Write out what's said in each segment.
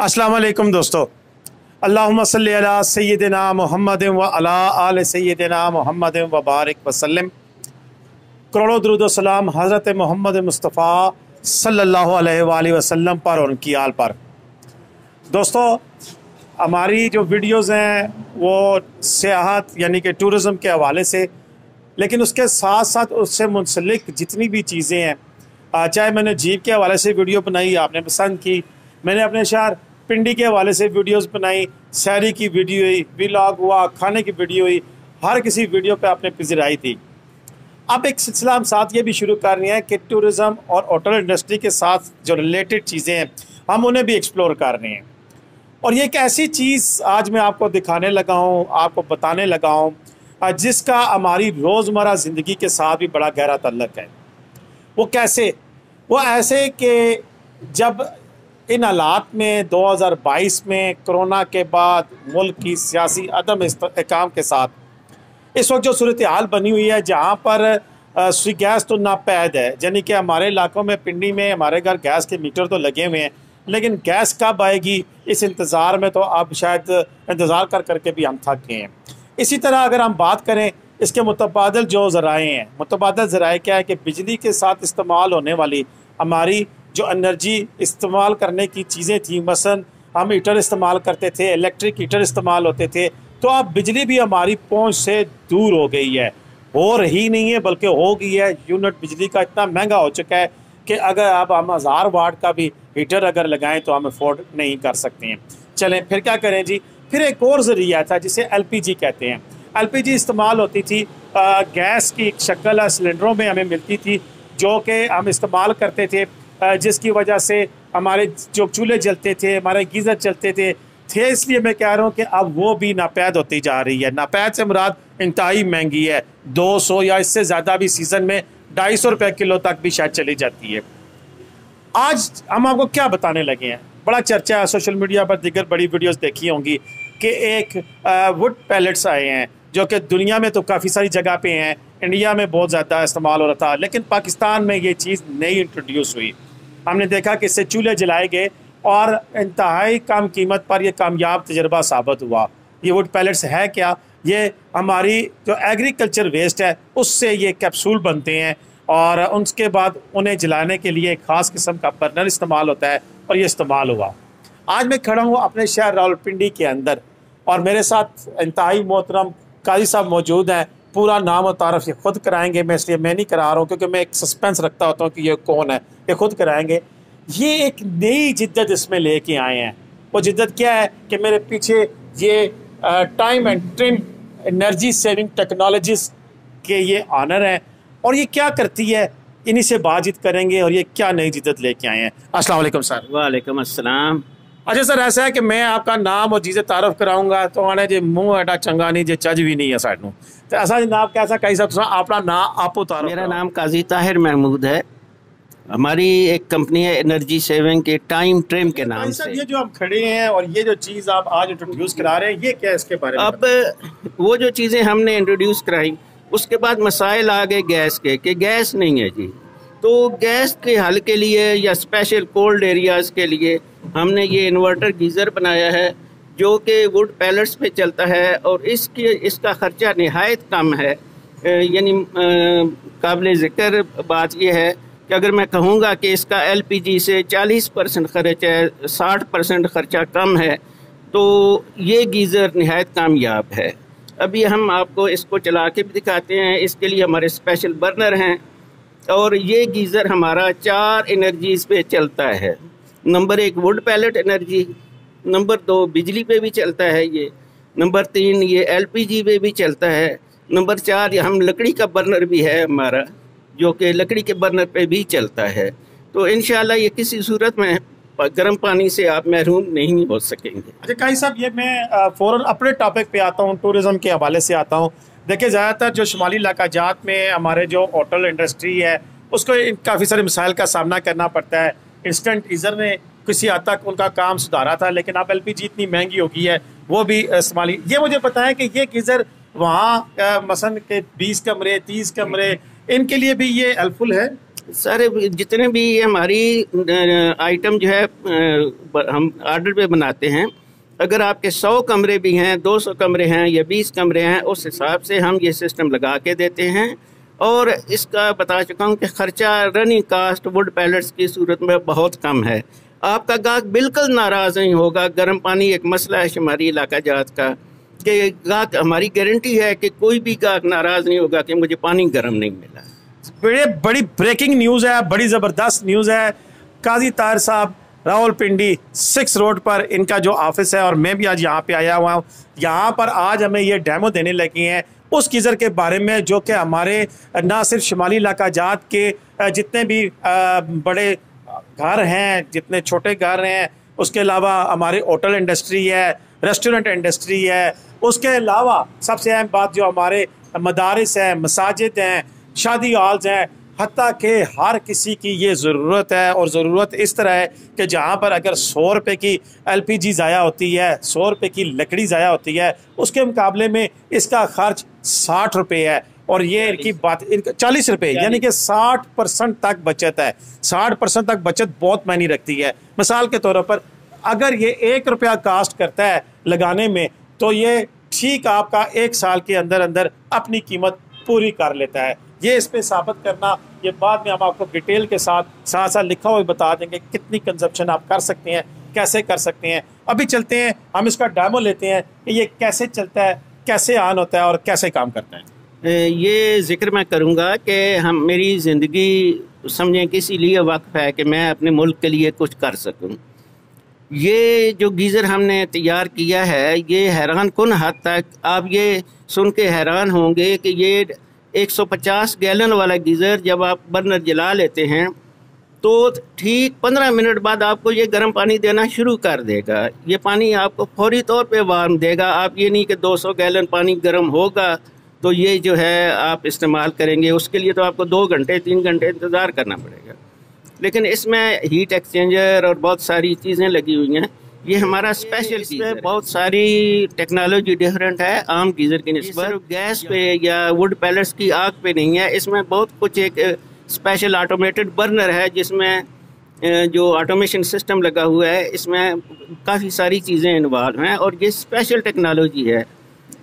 अस्सलाम वालेकुम दोस्तों। अल्लाहुम्मा सल्ली अला सय्यिदिना मुहम्मद व अला आले सय्यिदिना मुहम्मद व बारिक वसल्लम। करोड़ों दुरूद व सलाम हज़रत मोहम्मद मुस्तफ़ा सल्लल्लाहु अलैहि वसल्लम पर और उनकी आल पर। दोस्तों, हमारी जो वीडियोस हैं वो सियाहत यानी कि टूरिज़म के हवाले से, लेकिन उसके साथ साथ उससे मुंसलिक जितनी भी चीज़ें हैं, चाहे मैंने जीप के हवाले से वीडियो बनाई, आपने पसंद की, मैंने अपने शहर पिंडी के हवाले से वीडियोस बनाई, सैरी की वीडियो हुई, व्लॉग हुआ, खाने की वीडियो हुई, हर किसी वीडियो पे आपने पिज़र आई थी। अब एक सिलसिला हम साथ ये भी शुरू कर रहे हैं कि टूरिज़म और होटल इंडस्ट्री के साथ जो रिलेटेड चीज़ें हैं हम उन्हें भी एक्सप्लोर कर रहे हैं। और ये एक ऐसी चीज़ आज मैं आपको दिखाने लगा हूँ, आपको बताने लगा हूँ, जिसका हमारी रोज़मर्रा ज़िंदगी के साथ भी बड़ा गहरा ताल्लुक़ है। वो कैसे? वो ऐसे कि जब इन हालात में 2022 में कोरोना के बाद मुल्क की सियासी अदम इस्तेहकाम के साथ इस वक्त जो सूरत हाल बनी हुई है, जहाँ पर सुई गैस तो नापैद है, यानी कि हमारे इलाकों में पिंडी में हमारे घर गैस के मीटर तो लगे हुए हैं, लेकिन गैस कब आएगी इस इंतज़ार में तो अब शायद इंतज़ार कर करके भी हम थक गए हैं। इसी तरह अगर हम बात करें इसके मुतबादल जो ज़राए हैं, मुतबादल ज़राए क्या है कि बिजली के साथ इस्तेमाल होने वाली हमारी जो एनर्जी इस्तेमाल करने की चीज़ें थी, मसलन हम हीटर इस्तेमाल करते थे, इलेक्ट्रिक हीटर इस्तेमाल होते थे, तो अब बिजली भी हमारी पहुंच से दूर हो गई है, हो रही नहीं है बल्कि हो गई है। यूनिट बिजली का इतना महंगा हो चुका है कि अगर अब हम 1000 वाट का भी हीटर अगर लगाएं तो हम अफोर्ड नहीं कर सकते हैं। चलें फिर क्या करें जी। फिर एक और ज़रिया था जिसे LPG कहते हैं। LPG इस्तेमाल होती थी, गैस की शक्ल सिलेंडरों में हमें मिलती थी जो कि हम इस्तेमाल करते थे, जिसकी वजह से हमारे जो चूल्हे जलते थे, हमारे गीज़र चलते थे। इसलिए मैं कह रहा हूँ कि अब वो भी नापैद होती जा रही है। नापैद से मुराद इंतहाई महंगी है, 200 या इससे ज़्यादा भी सीज़न में 250 रुपये किलो तक भी शायद चली जाती है। आज हम आपको क्या बताने लगे हैं, बड़ा चर्चा है सोशल मीडिया पर, दीगर बड़ी वीडियोस देखी होंगी कि एक वुड पैलेट्स आए हैं जो कि दुनिया में तो काफ़ी सारी जगह पे हैं, इंडिया में बहुत ज़्यादा इस्तेमाल हो रहा था, लेकिन पाकिस्तान में ये चीज़ नई इंट्रोड्यूस हुई। हमने देखा कि इससे चूल्हे जलाए गए और इंतहाई कम कीमत पर यह कामयाब तजर्बा साबित हुआ। ये वुड पैलेट्स है क्या? ये हमारी जो एग्रीकल्चर वेस्ट है उससे ये कैप्सूल बनते हैं और उसके बाद उन्हें जलाने के लिए एक ख़ास किस्म का बर्नर इस्तेमाल होता है और ये इस्तेमाल हुआ। आज मैं खड़ा हूँ अपने शहर रावलपिंडी के अंदर और मेरे साथ इंतहाई मोहतरम काजी साहब मौजूद हैं। पूरा नाम और तारफ़ ये खुद कराएंगे, मैं इसलिए मैं नहीं करा रहा हूँ क्योंकि मैं एक सस्पेंस रखता होता हूँ कि ये कौन है, ये खुद कराएंगे। ये एक नई जिद्दत इसमें लेके आए हैं। वो जिद्दत क्या है कि मेरे पीछे ये time and trim energy saving technologies के ये ऑनर हैं और ये क्या करती है, इन्हीं से बातचीत करेंगे और ये क्या नई जिद्दत लेके आए हैं। अस्सलाम वालेकुम सर। वालेकुम अस्सलाम। अच्छा सर, ऐसा है कि मैं आपका नाम और चीज़ें तारफ़ कराऊंगा तो आने जो मुँह एडा चंगा नहीं जो चज भी नहीं है सानू, तो ऐसा जनाब कैसा कही सब अपना नाम आप तारफ़। मेरा नाम काजी ताहिर महमूद है। हमारी एक कंपनी है एनर्जी सेविंग के टाइम ट्रिम के नाम से। ये जो आप खड़े हैं और ये जो चीज़ आप आज इंट्रोड्यूस करा रहे हैं, ये क्या है इसके बारे में? अब वो जो चीज़ें हमने इंट्रोड्यूस कराई उसके बाद मसाइल आ गए गैस के, कि गैस नहीं है जी। तो गैस के हल के लिए या स्पेशल कोल्ड एरियाज़ के लिए हमने ये इन्वर्टर गीज़र बनाया है जो कि वुड पैलेट्स पे चलता है और इसका ख़र्चा नहायत कम है। यानी काबिल ज़िक्र बात यह है कि अगर मैं कहूँगा कि इसका LPG से 40% खर्च है, 60% ख़र्चा कम है, तो ये गीज़र नहायत कामयाब है। अभी हम आपको इसको चला के भी दिखाते हैं। इसके लिए हमारे स्पेशल बर्नर हैं और ये गीज़र हमारा 4 एनर्जीज़ पे चलता है। Number 1 wood pellet energy, number 2 बिजली पे भी चलता है ये, नंबर 3 ये LPG पे भी चलता है, नंबर 4 हम लकड़ी का बर्नर भी है हमारा जो कि लकड़ी के बर्नर पे भी चलता है। तो इंशाल्लाह ये किसी सूरत में गर्म पानी से आप महरूम नहीं हो सकेंगे। अच्छा काजी साहब, ये मैं फ़ौरन अपने टॉपिक पे आता हूँ, टूरिज़म के हवाले से आता हूँ। देखिए, ज़्यादातर जो शुमाली इलाका जात में हमारे जो होटल इंडस्ट्री है उसको काफ़ी सारे मसाइल का सामना करना पड़ता है। इंस्टेंट गीज़र ने किसी हद तक उनका काम सुधारा था, लेकिन अब LPG इतनी महंगी हो गई है, वो भी इस्तेमाली। ये मुझे पता है कि ये गीज़र वहाँ मसलन के 20 कमरे 30 कमरे इनके लिए भी ये हेल्पफुल है। सर जितने भी हमारी आइटम जो है हम ऑर्डर पे बनाते हैं, अगर आपके 100 कमरे भी हैं, 200 कमरे हैं या 20 कमरे हैं, उस हिसाब से हम ये सिस्टम लगा के देते हैं। और इसका बता चुका हूँ कि ख़र्चा रनिंग कास्ट वुड पैलेट्स की सूरत में बहुत कम है। आपका गाहक बिल्कुल नाराज़ नहीं होगा। गर्म पानी एक मसला है शुमारी इलाका जात का, कि गाहक, हमारी गारंटी है कि कोई भी गाहक नाराज़ नहीं होगा कि मुझे पानी गर्म नहीं मिला। बड़ी ब्रेकिंग न्यूज़ है, बड़ी ज़बरदस्त न्यूज़ है। काजी ताहिर साहब रावलपिंडी 6 रोड पर इनका जो ऑफिस है, और मैं भी आज यहाँ पे आया हुआ हूँ। यहाँ पर आज हमें ये डेमो देने लगी हैं उस गीज़र के बारे में जो कि हमारे ना सिर्फ शुमाली इलाका जात के जितने भी बड़े घर हैं, जितने छोटे घर हैं, उसके अलावा हमारे होटल इंडस्ट्री है, रेस्टोरेंट इंडस्ट्री है, उसके अलावा सबसे अहम बात जो हमारे मदारिस हैं, मसाजिद हैं, शादी हॉल्स हैं, हत्ता कि हर किसी की ये ज़रूरत है। और ज़रूरत इस तरह है कि जहाँ पर अगर 100 रुपये की LPG ज़ाया होती है, 100 रुपये की लकड़ी ज़ाया होती है, उसके मुकाबले में इसका ख़र्च 60 रुपये है। और ये इनकी बात 40 रुपये, यानी कि 60% तक बचत है। 60% तक बचत बहुत मायने रखती है। मिसाल के तौर पर अगर ये 1 रुपया कास्ट करता है लगाने में, तो ये ठीक आपका 1 साल के अंदर अंदर अपनी कीमत पूरी कर लेता है। ये इस पे साबित करना, ये बाद में हम आपको डिटेल के साथ साथ लिखा हुआ बता देंगे कितनी कंजप्शन आप कर सकते हैं, कैसे कर सकते हैं। अभी चलते हैं, हम इसका डेमो लेते हैं कि ये कैसे चलता है, कैसे ऑन होता है और कैसे काम करता है। ये जिक्र मैं करूँगा कि मेरी ज़िंदगी समझें कि इसीलिए वक्फ है कि मैं अपने मुल्क के लिए कुछ कर सकूँ। ये जो गीज़र हमने तैयार किया है, ये हैरान कुन हद तक आप ये सुन के हैरान होंगे कि ये 150 गैलन वाला गीज़र जब आप बर्नर जला लेते हैं तो ठीक 15 मिनट बाद आपको ये गर्म पानी देना शुरू कर देगा। ये पानी आपको फौरी तौर पे वार्म देगा। आप ये नहीं कि 200 गैलन पानी गर्म होगा तो ये जो है आप इस्तेमाल करेंगे, उसके लिए तो आपको 2 घंटे 3 घंटे इंतज़ार करना पड़ेगा। लेकिन इसमें हीट एक्सचेंजर और बहुत सारी चीज़ें लगी हुई हैं। ये हमारा स्पेशल चीज़ है, बहुत सारी टेक्नोलॉजी डिफरेंट है आम गीज़र की निस्बत। गैस पे या वुड पैलेट्स की आग पे नहीं है, इसमें बहुत कुछ एक स्पेशल ऑटोमेटेड बर्नर है जिसमें जो ऑटोमेशन सिस्टम लगा हुआ है, इसमें काफ़ी सारी चीज़ें इन्वॉल्व हैं और ये स्पेशल टेक्नोलॉजी है।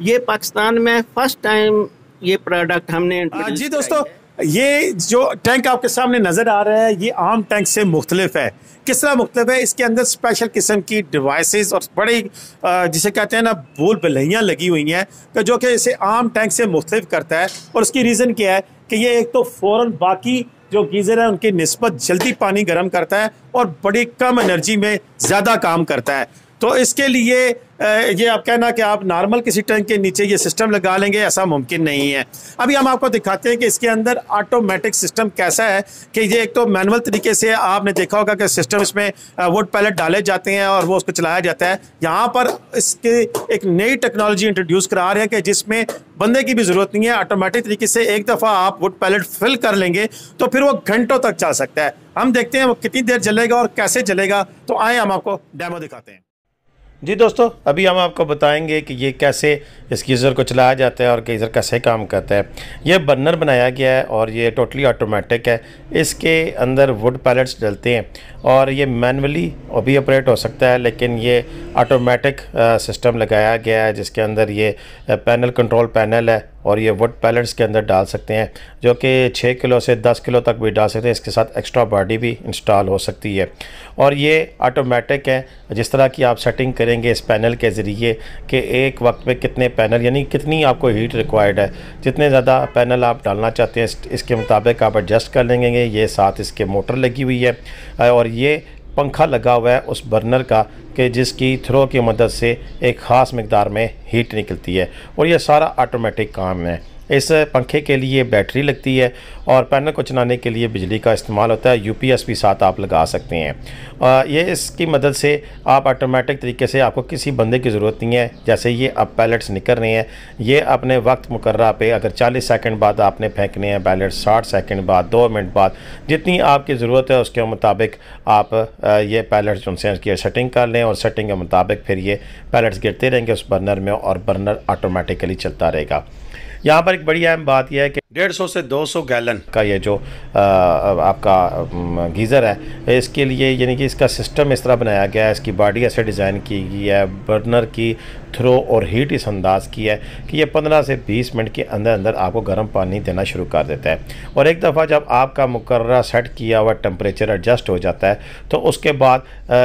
ये पाकिस्तान में फर्स्ट टाइम ये प्रोडक्ट हमने इंट्रोड्यूस। जी दोस्तों, ये जो टैंक आपके सामने नज़र आ रहा है ये आम टैंक से मुख्तलिफ है। किस तरह मुख्तलिफ है? इसके अंदर स्पेशल किस्म की डिवाइसेस और बड़ी जिसे कहते हैं ना भूल भुलैयाँ लगी हुई हैं जो कि इसे आम टैंक से मुख्तलिफ करता है। और उसकी रीज़न क्या है कि ये एक तो फ़ौरन बाकी जो गीज़र है उनकी निस्बत जल्दी पानी गर्म करता है और बड़ी कम एनर्जी में ज़्यादा काम करता है। तो इसके लिए ये आप कहना कि आप नॉर्मल किसी टैंक के नीचे ये सिस्टम लगा लेंगे, ऐसा मुमकिन नहीं है। अभी हम आपको दिखाते हैं कि इसके अंदर ऑटोमेटिक सिस्टम कैसा है। कि ये एक तो मैनुअल तरीके से आपने देखा होगा कि सिस्टम इसमें वुड पैलेट डाले जाते हैं और वो उसको चलाया जाता है। यहाँ पर इसके एक नई टेक्नोलॉजी इंट्रोड्यूस करा रहे हैं कि जिसमें बंदे की भी ज़रूरत नहीं है। ऑटोमेटिक तरीके से एक दफ़ा आप वुड पैलेट फिल कर लेंगे तो फिर वो घंटों तक चल सकता है। हम देखते हैं वो कितनी देर चलेगा और कैसे चलेगा। तो आए हम आपको डेमो दिखाते हैं। जी दोस्तों, अभी हम आपको बताएंगे कि ये कैसे इस गीज़र को चलाया जाता है और गीज़र कैसे काम करता है। ये बर्नर बनाया गया है और ये टोटली ऑटोमेटिक है। इसके अंदर वुड पैलेट्स डलते हैं और ये मैनुअली भी ऑपरेट हो सकता है, लेकिन ये ऑटोमेटिक सिस्टम लगाया गया है जिसके अंदर ये पैनल कंट्रोल पैनल है और ये वुड पैलेट्स के अंदर डाल सकते हैं जो कि 6 किलो से 10 किलो तक भी डाल सकते हैं। इसके साथ एक्स्ट्रा बॉडी भी इंस्टॉल हो सकती है और ये ऑटोमेटिक है। जिस तरह की आप सेटिंग करेंगे इस पैनल के ज़रिए कि एक वक्त में कितने पैनल यानी कितनी आपको हीट रिक्वायर्ड है, जितने ज़्यादा पैनल आप डालना चाहते हैं इसके मुताबिक आप एडजस्ट कर लेंगे। ये साथ इसके मोटर लगी हुई है और ये पंखा लगा हुआ है उस बर्नर का कि जिसकी थ्रो की मदद से एक ख़ास मकदार में हीट निकलती है और ये सारा ऑटोमेटिक काम है। इस पंखे के लिए बैटरी लगती है और पैनल को चलाने के लिए बिजली का इस्तेमाल होता है। UPS भी साथ आप लगा सकते हैं। ये इसकी मदद से आप ऑटोमेटिक तरीके से आपको किसी बंदे की ज़रूरत नहीं है। जैसे ये अब पैलेट्स निकल रहे हैं, ये अपने वक्त मुकर्रा पे अगर 40 सेकंड बाद आपने फेंकने हैं पैलेट, 60 सेकंड बाद, 2 मिनट बाद, जितनी आपकी ज़रूरत है उसके मुताबिक आप ये पैलेट्स उनसे की सेटिंग कर लें और सेटिंग के मुताबिक फिर ये पैलेट्स गिरते रहेंगे उस बर्नर में और बर्नर ऑटोमेटिकली चलता रहेगा। यहाँ पर एक बड़ी अहम बात यह है कि 150 से 200 गैलन का ये जो आपका गीज़र है, इसके लिए यानी कि इसका सिस्टम इस तरह बनाया गया है, इसकी बॉडी ऐसे डिज़ाइन की गई है, बर्नर की थ्रो और हीट इस अंदाज़ की है कि ये 15 से 20 मिनट के अंदर अंदर आपको गर्म पानी देना शुरू कर देता है। और एक दफ़ा जब आपका मुकर्रर सेट किया हुआ टेम्परेचर एडजस्ट हो जाता है तो उसके बाद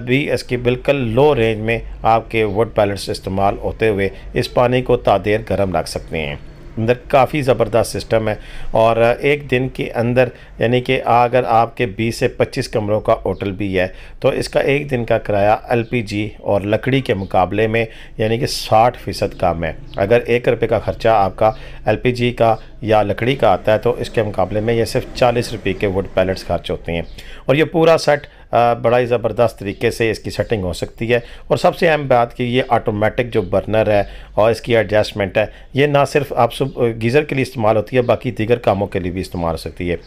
भी इसकी बिल्कुल लो रेंज में आपके वुड पैलेट्स इस्तेमाल होते हुए इस पानी को तादेर गर्म रख सकते हैं। अंदर काफ़ी ज़बरदस्त सिस्टम है और एक दिन के अंदर यानी कि अगर आपके 20 से 25 कमरों का होटल भी है तो इसका एक दिन का किराया एलपीजी और लकड़ी के मुकाबले में यानी कि 60% कम है। अगर 1 रुपये का ख़र्चा आपका एलपीजी का या लकड़ी का आता है तो इसके मुकाबले में ये सिर्फ 40 रुपये के वुड पैलेट्स खर्च होते हैं। और ये पूरा सेट बड़ा ही ज़बरदस्त तरीके से इसकी सेटिंग हो सकती है। और सबसे अहम बात कि ये ऑटोमेटिक जो बर्नर है और इसकी एडजस्टमेंट है, ये ना सिर्फ आप गीज़र के लिए इस्तेमाल होती है बल्कि दीगर कामों के लिए भी इस्तेमाल हो सकती है।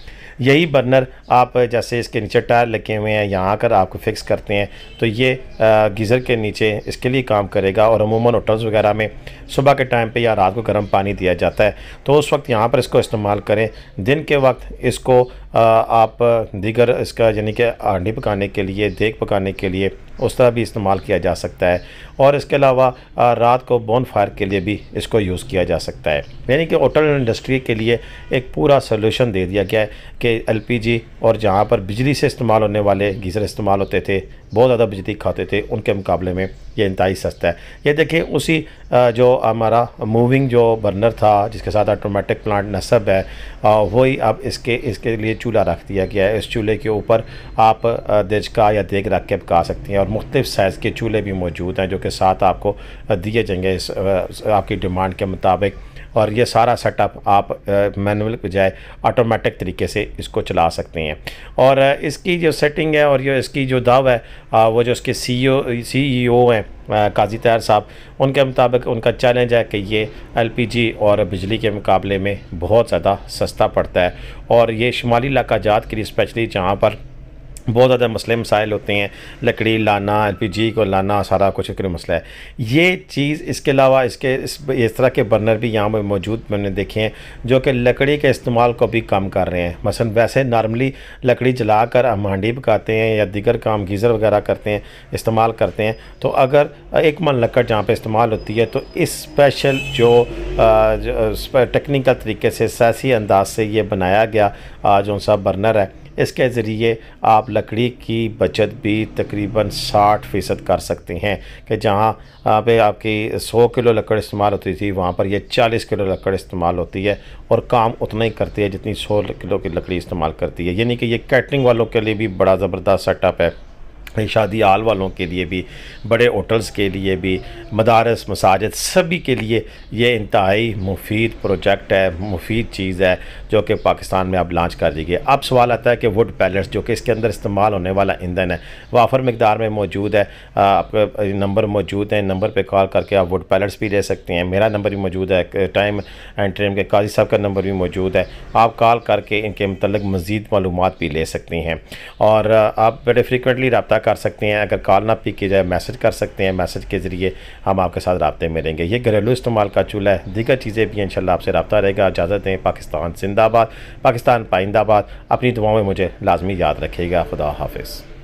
यही बर्नर आप जैसे इसके नीचे टायर लगे हुए हैं, यहाँ आकर आपको फिक्स करते हैं तो ये गीज़र के नीचे इसके लिए काम करेगा। और अमूमन होटल्स वगैरह में सुबह के टाइम पे या रात को गर्म पानी दिया जाता है तो उस वक्त यहाँ पर इसको इस्तेमाल करें। दिन के वक्त इसको आप दीगर इसका यानी कि हांडी पकाने के लिए, देग पकाने के लिए उस तरह भी इस्तेमाल किया जा सकता है। और इसके अलावा रात को बोन फायर के लिए भी इसको यूज़ किया जा सकता है। यानी कि होटल इंडस्ट्री के लिए एक पूरा सोल्यूशन दे दिया गया है कि एलपीजी और जहाँ पर बिजली से इस्तेमाल होने वाले गीज़र इस्तेमाल होते थे, बहुत ज़्यादा बिजली खाते थे, उनके मुकाबले में ये इंतहाई सस्ता है। ये देखिए उसी जो हमारा मूविंग जो बर्नर था जिसके साथ ऑटोमेटिक प्लांट नस्ब है, वही अब इसके लिए चूल्हा रख दिया गया है। इस चूल्हे के ऊपर आप देचका या देग रख के पका सकती हैं और मुख्तलिफ साइज़ के चूल्हे भी मौजूद हैं जो कि साथ आपको दिए जाएंगे इस आपकी डिमांड के मुताबिक। और ये सारा सेटअप आप मैनुअल के बजाय ऑटोमेटिक तरीके से इसको चला सकते हैं। और इसकी जो सेटिंग है और ये इसकी जो दाव है, वो जो इसके CEO हैं काजी तैयार साहब, उनके मुताबिक उनका चैलेंज है कि ये एलपीजी और बिजली के मुकाबले में बहुत ज़्यादा सस्ता पड़ता है। और ये शुमाली इलाका जात के लिए स्पेशली जहाँ पर बहुत ज़्यादा मसले मसाइल होते हैं, लकड़ी लाना, एलपीजी को लाना, सारा कुछ एक मसला है। ये चीज़ इसके अलावा इस तरह के बर्नर भी यहाँ पर मौजूद मैंने देखे हैं जो कि लकड़ी के इस्तेमाल को भी कम कर रहे हैं। मसलन वैसे नॉर्मली लकड़ी जलाकर हम हांडी पकाते हैं या दीगर काम गीज़र वगैरह करते हैं, इस्तेमाल करते हैं, तो अगर 1 मन लकड़ जहाँ पे इस्तेमाल होती है तो इस स्पेशल जो टेक्निकल तरीके से सैसी अंदाज से ये बनाया गया जो सा बर्नर है, इसके ज़रिए आप लकड़ी की बचत भी तकरीबन 60% कर सकते हैं कि जहाँ पे आपकी 100 किलो लकड़ इस्तेमाल होती थी वहाँ पर ये 40 किलो लकड़ इस्तेमाल होती है और काम उतना ही करती है जितनी 100 किलो की लकड़ी इस्तेमाल करती है। यानी कि ये कैटरिंग वालों के लिए भी बड़ा ज़बरदस्त सेटअप है, शादी हाल वालों के लिए भी, बड़े होटल्स के लिए भी, मदारस मसाजिद सभी के लिए ये इंतहाई मुफीद प्रोजेक्ट है, मुफीद चीज़ है जो कि पाकिस्तान में अब लॉन्च कर दी गई। अब सवाल आता है कि वुड पैलेट्स जो कि इसके अंदर इस्तेमाल होने वाला ईंधन है वाफर मकदार में मौजूद है, आपका नंबर मौजूद है, नंबर पे कॉल करके आप वुड पैलेट्स भी ले सकते हैं। मेरा नंबर भी मौजूद है, टाइम एंड ट्रेन के काजी साहब का नंबर भी मौजूद है, आप कॉल करके इनके मतलब मज़ीद मालूमात भी ले सकते हैं। और आप बड़े फ्रिक्वेंटली रब्ता कर सकते हैं, अगर कॉल ना पिक की जाए मैसेज कर सकते हैं, मैसेज के ज़रिए हम आपके साथ राब्ते में रहेंगे। ये घरेलू इस्तेमाल का चूल्हा है, दीगर चीज़ें भी इंशाल्लाह आपसे रब्ता रहेगा। इजाज़त दें। पाकिस्तान जिंदाबाद, पाकिस्तान पाइंदाबाद। अपनी दुआओं में मुझे लाजमी याद रखिएगा। खुदा हाफिज़।